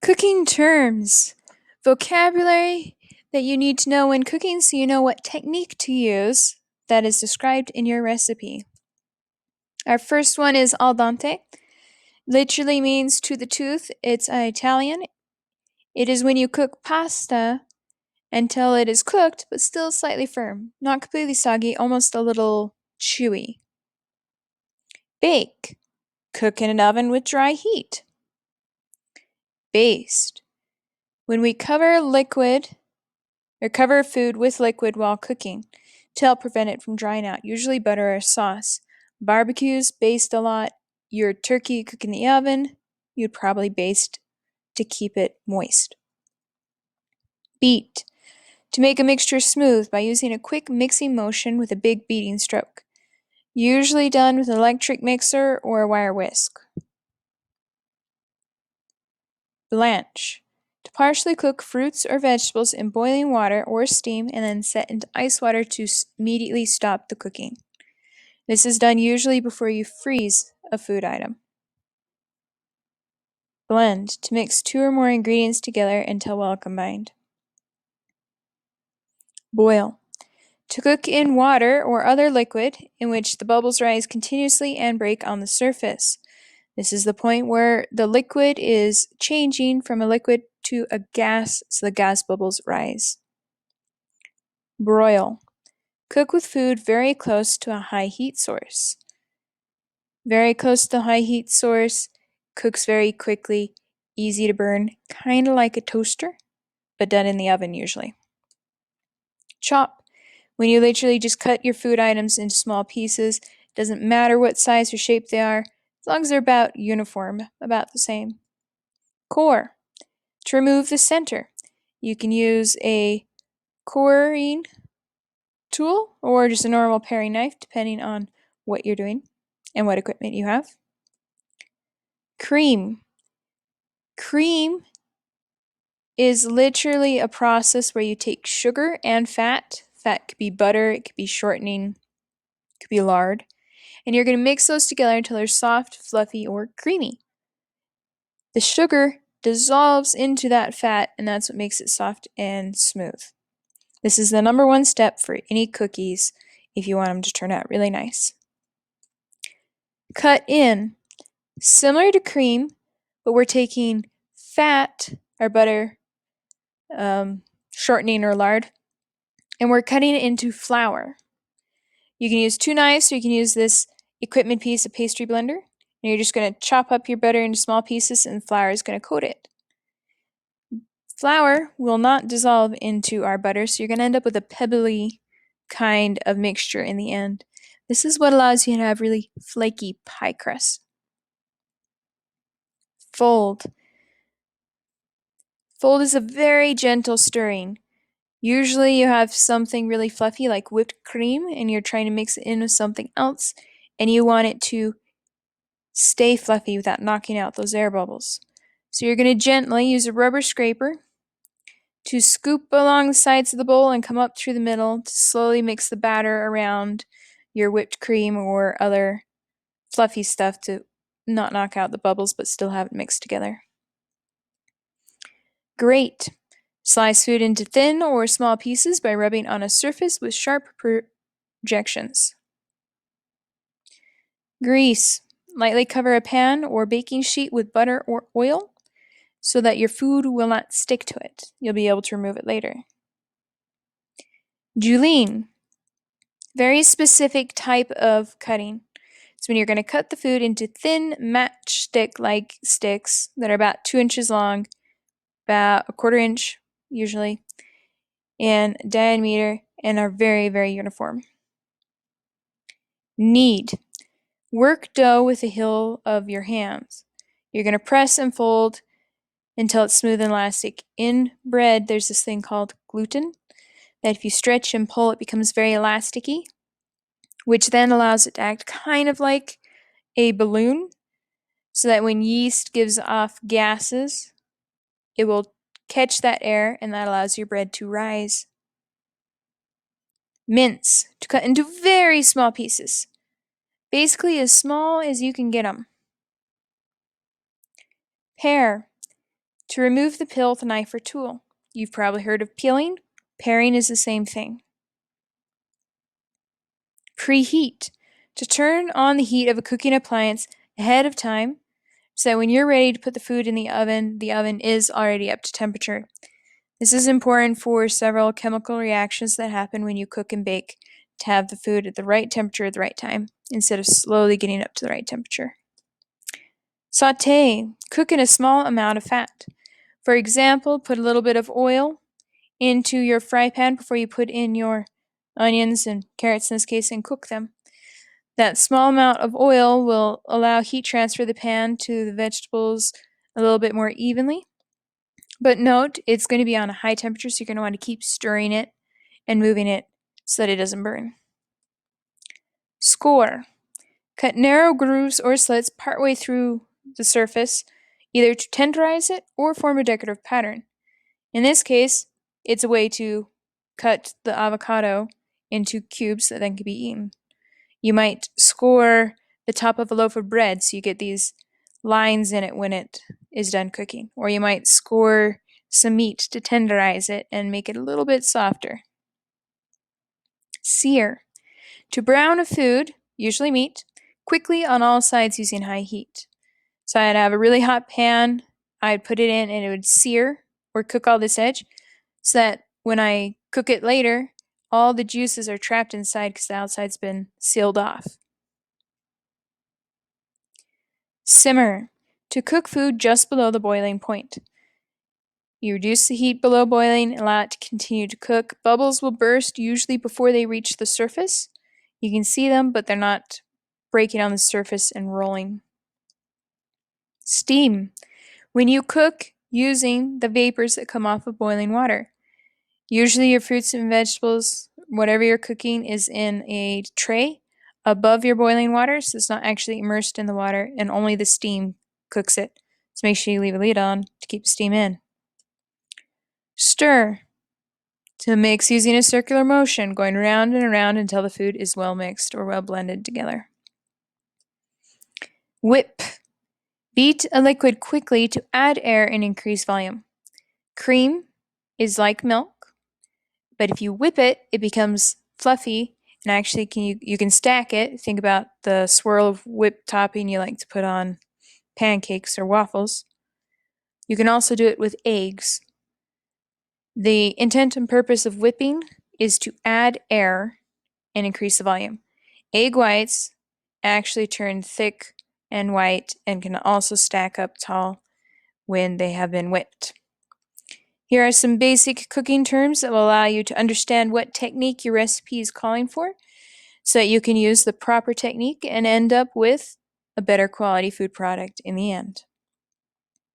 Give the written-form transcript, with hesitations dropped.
Cooking terms. Vocabulary that you need to know when cooking so you know what technique to use that is described in your recipe. Our first one is al dente. Literally means to the tooth. It's Italian. It is when you cook pasta until it is cooked but still slightly firm, not completely soggy, almost a little chewy. Bake. Cook in an oven with dry heat. Baste. When we cover food with liquid while cooking to help prevent it from drying out, usually butter or sauce. Barbecues, baste a lot. Your turkey you cook in the oven, you'd probably baste to keep it moist. Beat. To make a mixture smooth by using a quick mixing motion with a big beating stroke. Usually done with an electric mixer or a wire whisk. Blanch. To partially cook fruits or vegetables in boiling water or steam and then set into ice water to immediately stop the cooking. This is done usually before you freeze a food item. Blend. To mix 2 or more ingredients together until well combined. Boil. To cook in water or other liquid in which the bubbles rise continuously and break on the surface. This is the point where the liquid is changing from a liquid to a gas, so the gas bubbles rise. Broil. Cook with food very close to a high heat source. Very close to the high heat source, cooks very quickly, easy to burn, kind of like a toaster, but done in the oven usually. Chop. When you literally just cut your food items into small pieces, doesn't matter what size or shape they are, as long as they're about uniform, about the same. Core. To remove the center, you can use a coring tool or just a normal paring knife, depending on what you're doing and what equipment you have. Cream. Cream is literally a process where you take sugar and fat. Fat could be butter, it could be shortening, it could be lard. And you're going to mix those together until they're soft, fluffy, or creamy. The sugar dissolves into that fat, and that's what makes it soft and smooth. This is the number one step for any cookies if you want them to turn out really nice. Cut in. Similar to cream, but we're taking fat or butter, shortening or lard, and we're cutting it into flour. You can use 2 knives, or you can use this equipment piece, a pastry blender, and you're just going to chop up your butter into small pieces and flour is going to coat it. Flour will not dissolve into our butter, so you're going to end up with a pebbly kind of mixture in the end. This is what allows you to have really flaky pie crust. Fold. Fold is a very gentle stirring. Usually you have something really fluffy like whipped cream and you're trying to mix it in with something else and you want it to stay fluffy without knocking out those air bubbles. So you're going to gently use a rubber scraper to scoop along the sides of the bowl and come up through the middle to slowly mix the batter around your whipped cream or other fluffy stuff to not knock out the bubbles but still have it mixed together. Grate. Slice food into thin or small pieces by rubbing on a surface with sharp projections. Grease. Lightly cover a pan or baking sheet with butter or oil so that your food will not stick to it. You'll be able to remove it later. Julienne. Very specific type of cutting. It's when you're going to cut the food into thin matchstick-like sticks that are about 2 inches long, about a 1/4 inch usually, in diameter and are very, very uniform. Knead. Work dough with the heel of your hands. You're going to press and fold until it's smooth and elastic. In bread, there's this thing called gluten that if you stretch and pull, it becomes very elasticy, which then allows it to act kind of like a balloon, so that when yeast gives off gases, it will catch that air and that allows your bread to rise. Mince. To cut into very small pieces. Basically as small as you can get them. Pare. To remove the peel with a knife or tool. You've probably heard of peeling. Paring is the same thing. Preheat. To turn on the heat of a cooking appliance ahead of time so that when you're ready to put the food in the oven is already up to temperature. This is important for several chemical reactions that happen when you cook and bake to have the food at the right temperature at the right time instead of slowly getting up to the right temperature. Sauté. Cook in a small amount of fat. For example, put a little bit of oil into your fry pan before you put in your onions and carrots in this case and cook them. That small amount of oil will allow heat transfer the pan to the vegetables a little bit more evenly. But note, it's going to be on a high temperature, so you're going to want to keep stirring it and moving it so that it doesn't burn. Score. Cut narrow grooves or slits partway through the surface, either to tenderize it or form a decorative pattern. In this case, it's a way to cut the avocado into cubes that then can be eaten. You might score the top of a loaf of bread so you get these lines in it when it is done cooking. Or you might score some meat to tenderize it and make it a little bit softer. Sear. To brown a food, usually meat, quickly on all sides using high heat. So I'd have a really hot pan, I'd put it in and it would sear or cook all this edge so that when I cook it later, all the juices are trapped inside because the outside's been sealed off. Simmer. To cook food just below the boiling point. You reduce the heat below boiling and allow it to continue to cook. Bubbles will burst usually before they reach the surface. You can see them, but they're not breaking on the surface and rolling. Steam. When you cook using the vapors that come off of boiling water. Usually your fruits and vegetables, whatever you're cooking, is in a tray above your boiling water, so it's not actually immersed in the water, and only the steam cooks it. So make sure you leave a lid on to keep the steam in. Stir. To mix using a circular motion, going around and around until the food is well mixed or well blended together. Whip. Beat a liquid quickly to add air and increase volume. Cream is like milk, but if you whip it, it becomes fluffy, and actually you can stack it. Think about the swirl of whipped topping you like to put on pancakes or waffles. You can also do it with eggs. The intent and purpose of whipping is to add air and increase the volume. Egg whites actually turn thick and white and can also stack up tall when they have been whipped. Here are some basic cooking terms that will allow you to understand what technique your recipe is calling for so that you can use the proper technique and end up with a better quality food product in the end.